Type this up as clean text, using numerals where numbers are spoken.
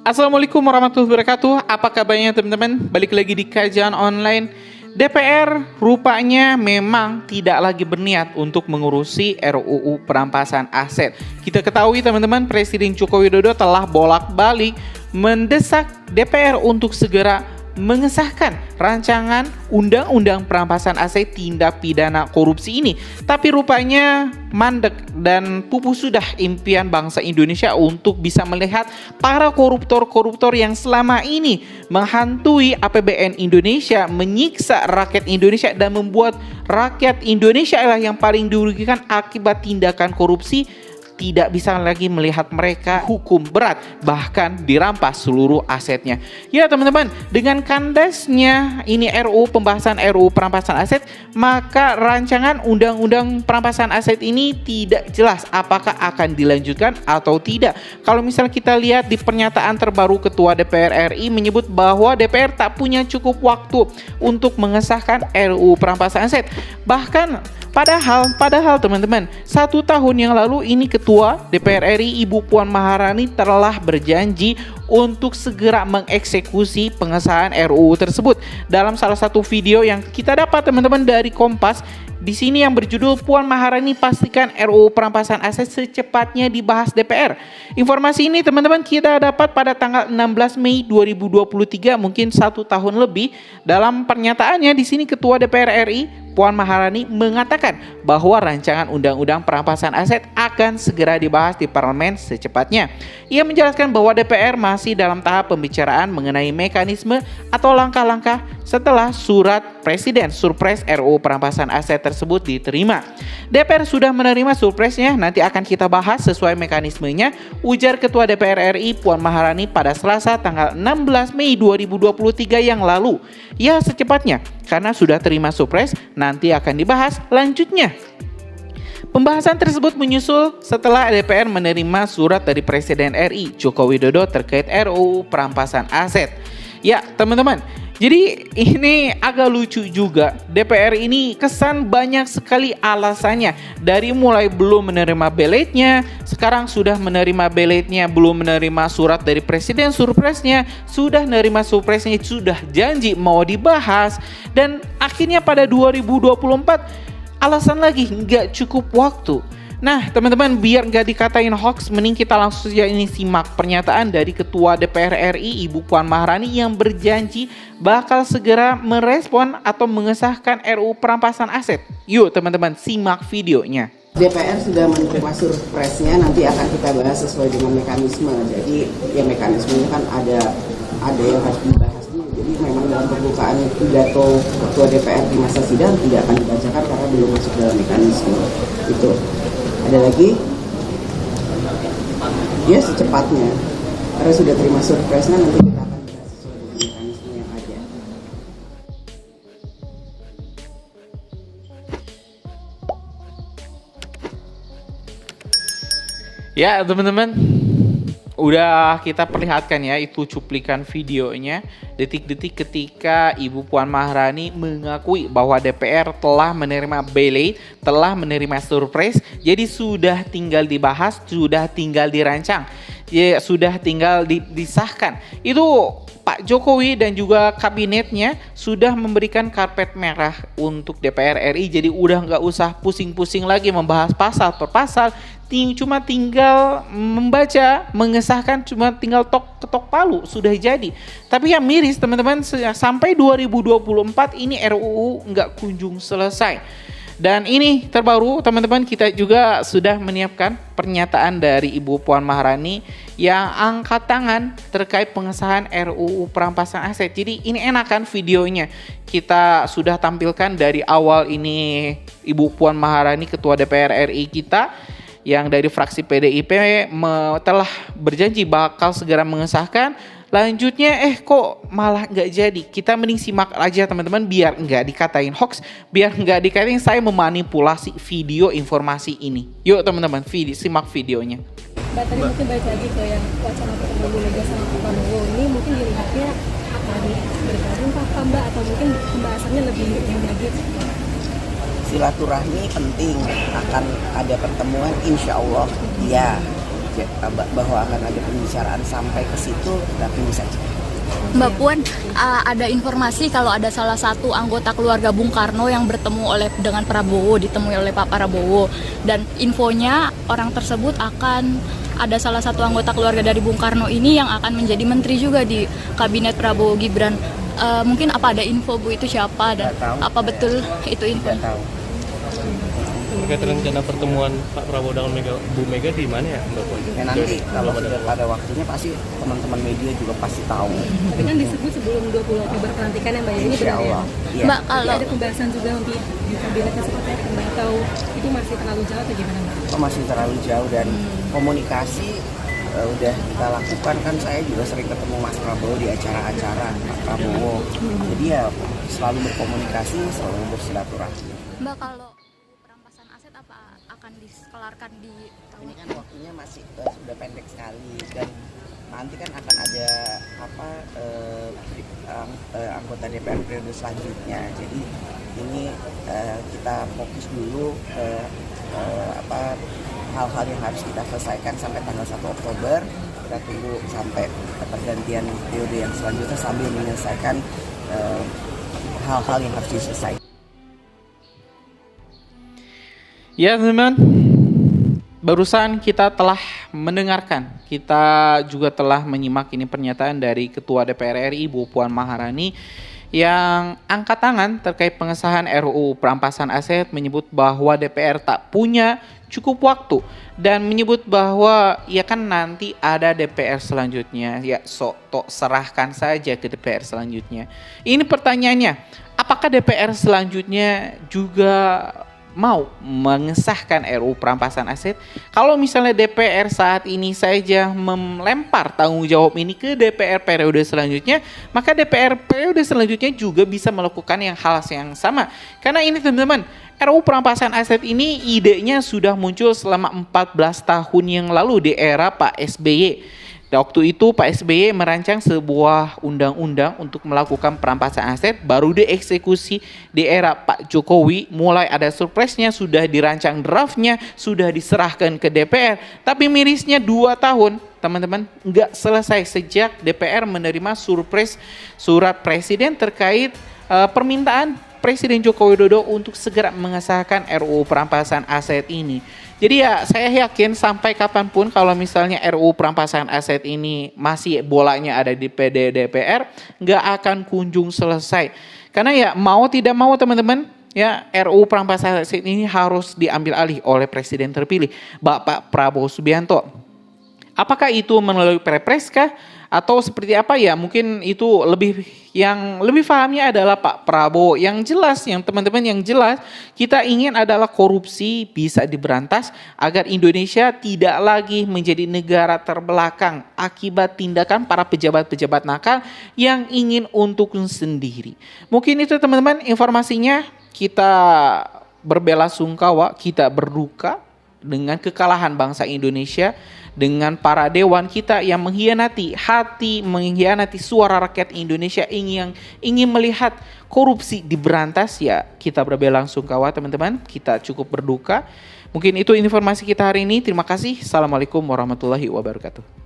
Assalamualaikum warahmatullahi wabarakatuh. Apa kabarnya teman-teman? Balik lagi di kajian online. DPR rupanya memang tidak lagi berniat untuk mengurusi RUU perampasan aset. Kita ketahui teman-teman, Presiden Joko Widodo telah bolak-balik mendesak DPR untuk segera mengesahkan rancangan undang-undang perampasan aset tindak pidana korupsi ini. Tapi rupanya mandek dan pupus sudah impian bangsa Indonesia untuk bisa melihat para koruptor-koruptor yang selama ini menghantui APBN Indonesia, menyiksa rakyat Indonesia dan membuat rakyat Indonesia adalah yang paling dirugikan akibat tindakan korupsi, tidak bisa lagi melihat mereka hukum berat, bahkan dirampas seluruh asetnya. Ya teman-teman, dengan kandasnya ini pembahasan RUU perampasan aset, maka rancangan undang-undang perampasan aset ini tidak jelas apakah akan dilanjutkan atau tidak. Kalau misal kita lihat di pernyataan terbaru Ketua DPR RI menyebut bahwa DPR tak punya cukup waktu untuk mengesahkan RUU perampasan aset. Padahal teman-teman, 1 tahun yang lalu ini Ketua DPR RI Ibu Puan Maharani telah berjanji untuk segera mengeksekusi pengesahan RUU tersebut. Dalam salah satu video yang kita dapat teman-teman dari Kompas, di sini yang berjudul Puan Maharani pastikan RUU perampasan aset secepatnya dibahas DPR. Informasi ini teman-teman kita dapat pada tanggal 16 Mei 2023, mungkin 1 tahun lebih. Dalam pernyataannya di sini Ketua DPR RI Puan Maharani mengatakan bahwa rancangan undang-undang perampasan aset akan segera dibahas di parlemen secepatnya. Ia menjelaskan bahwa DPR masih dalam tahap pembicaraan mengenai mekanisme atau langkah-langkah setelah surat Presiden Surpres RUU perampasan aset tersebut diterima. DPR sudah menerima surpresnya, nanti akan kita bahas sesuai mekanismenya, ujar Ketua DPR RI Puan Maharani pada Selasa tanggal 16 Mei 2023 yang lalu. Ya secepatnya, karena sudah terima surpres, nanti akan dibahas lanjutnya. Pembahasan tersebut menyusul setelah DPR menerima surat dari Presiden RI Joko Widodo terkait RUU perampasan aset. Ya teman-teman, jadi ini agak lucu juga. DPR ini kesan banyak sekali alasannya. Dari mulai belum menerima beletnya, sekarang sudah menerima beletnya, belum menerima surat dari Presiden surpresnya, sudah menerima surpresnya, sudah janji mau dibahas. Dan akhirnya pada 2024 alasan lagi nggak cukup waktu. Nah teman-teman, biar nggak dikatain hoax, mending kita langsung saja ini simak pernyataan dari Ketua DPR RI Ibu Puan Maharani yang berjanji bakal segera merespon atau mengesahkan RUU perampasan aset. Yuk teman-teman, simak videonya. DPR sudah menerima surpresnya, nanti akan kita bahas sesuai dengan mekanisme. Jadi ya mekanismenya kan ada yang harus dibahas dulu. Jadi memang dalam pembukaan pidato Ketua DPR di masa sidang tidak akan dibacakan karena belum masuk dalam mekanisme. Itu. Ada lagi? Ya secepatnya. Karena sudah terima surpresnya, nanti kita akan bahas sesuai dengan mekanisme yang ada. Ya teman-teman, udah kita perlihatkan ya itu cuplikan videonya, detik-detik ketika Ibu Puan Maharani mengakui bahwa DPR telah menerima belate, telah menerima surprise, jadi sudah tinggal dibahas, sudah tinggal dirancang, ya sudah tinggal disahkan. Itu Pak Jokowi dan juga kabinetnya sudah memberikan karpet merah untuk DPR RI, jadi udah nggak usah pusing-pusing lagi membahas pasal per pasal. Cuma tinggal membaca, mengesahkan, cuma tinggal ketok palu sudah jadi. Tapi yang miris teman-teman, sampai 2024 ini RUU nggak kunjung selesai. Dan ini terbaru teman-teman, kita juga sudah menyiapkan pernyataan dari Ibu Puan Maharani yang angkat tangan terkait pengesahan RUU perampasan aset. Jadi ini enakan videonya kita sudah tampilkan dari awal. Ini Ibu Puan Maharani Ketua DPR RI kita yang dari fraksi PDIP telah berjanji bakal segera mengesahkan. Lanjutnya kok malah nggak jadi. Kita mending simak aja teman-teman, biar nggak dikatain hoax, biar nggak dikatain saya memanipulasi video informasi ini. Yuk teman-teman, simak videonya. Mbak, tadi mungkin balik lagi ke yang wacana pertemuan Bu Mega sama Pak Prabowo ini, mungkin dilihatnya akan bergabung Pak Mbak, atau mungkin pembahasannya lebih lagi? Silaturahmi penting, akan ada pertemuan insya Allah ya. bahwa akan ada pembicaraan sampai ke situ, kita tunggu saja. Mbak Puan, ada informasi kalau ada salah satu anggota keluarga Bung Karno yang bertemu dengan Prabowo, ditemui oleh Pak Prabowo, dan infonya orang tersebut akan ada salah satu anggota keluarga dari Bung Karno ini yang akan menjadi menteri juga di kabinet Prabowo Gibran. Mungkin apa ada info Bu, itu siapa dan apa betul itu info? Tidak tahu. Terkait rencana pertemuan Pak Prabowo dengan Bu Mega di mana ya Mbak Puan? Ya nanti kalau sudah pada waktunya pasti teman-teman media juga pasti tahu. Tapi kan disebut sebelum 20 Oktober pelantikan ya Mbak ya, ini Insya benar ya? Allah. Iya. Mbak, Tapi kalau ada pembahasan juga nanti di kabinetnya seperti apa Mbak? Atau itu masih terlalu jauh atau gimana Mbak? Kok masih terlalu jauh, dan komunikasi udah kita lakukan. Kan saya juga sering ketemu Mas Prabowo di acara-acara Pak Prabowo. Jadi ya selalu berkomunikasi, selalu bersilaturahmi. Mbak, kalau perampasan aset apa akan dikelarkan di tahun Ini kan waktunya masih sudah pendek sekali, dan nanti kan akan ada anggota DPR periode selanjutnya. Jadi ini kita fokus dulu ke hal-hal yang harus kita selesaikan sampai tanggal 1 Oktober. Kita tunggu sampai pergantian periode yang selanjutnya sambil menyelesaikan hal-hal yang harus diselesaikan. Ya teman-teman, barusan kita telah mendengarkan, kita juga telah menyimak ini pernyataan dari Ketua DPR RI Bu Puan Maharani yang angkat tangan terkait pengesahan RUU perampasan aset, menyebut bahwa DPR tak punya cukup waktu dan menyebut bahwa ya kan nanti ada DPR selanjutnya, ya tok serahkan saja ke DPR selanjutnya. Ini pertanyaannya, apakah DPR selanjutnya juga mau mengesahkan RUU perampasan aset? Kalau misalnya DPR saat ini saja melempar tanggung jawab ini ke DPR periode selanjutnya, maka DPR periode selanjutnya juga bisa melakukan hal yang sama. Karena ini teman-teman, RUU perampasan aset ini idenya sudah muncul selama 14 tahun yang lalu di era Pak SBY. Waktu itu Pak SBY merancang sebuah undang-undang untuk melakukan perampasan aset, baru dieksekusi di era Pak Jokowi. Mulai ada surprise-nya, sudah dirancang draftnya, sudah diserahkan ke DPR. Tapi mirisnya 2 tahun, teman-teman, nggak selesai sejak DPR menerima surprise surat presiden terkait permintaan Presiden Joko Widodo untuk segera mengesahkan RUU perampasan aset ini. Jadi ya saya yakin sampai kapanpun kalau misalnya RUU perampasan aset ini masih bolanya ada di PD DPR, nggak akan kunjung selesai. Karena ya mau tidak mau teman-teman, ya RUU perampasan aset ini harus diambil alih oleh Presiden terpilih Bapak Prabowo Subianto. Apakah itu melalui Perpres kah? Atau seperti apa ya? Mungkin itu yang lebih pahamnya adalah Pak Prabowo. Yang jelas, yang teman-teman yang jelas, kita ingin adalah korupsi bisa diberantas agar Indonesia tidak lagi menjadi negara terbelakang akibat tindakan para pejabat-pejabat nakal yang ingin untuk sendiri. Mungkin itu teman-teman informasinya. Kita berbelasungkawa, kita berduka dengan kekalahan bangsa Indonesia, dengan para dewan kita yang mengkhianati hati, mengkhianati suara rakyat Indonesia yang ingin melihat korupsi diberantas. Ya kita berbelasungkawa teman-teman, kita cukup berduka. Mungkin itu informasi kita hari ini. Terima kasih. Assalamualaikum warahmatullahi wabarakatuh.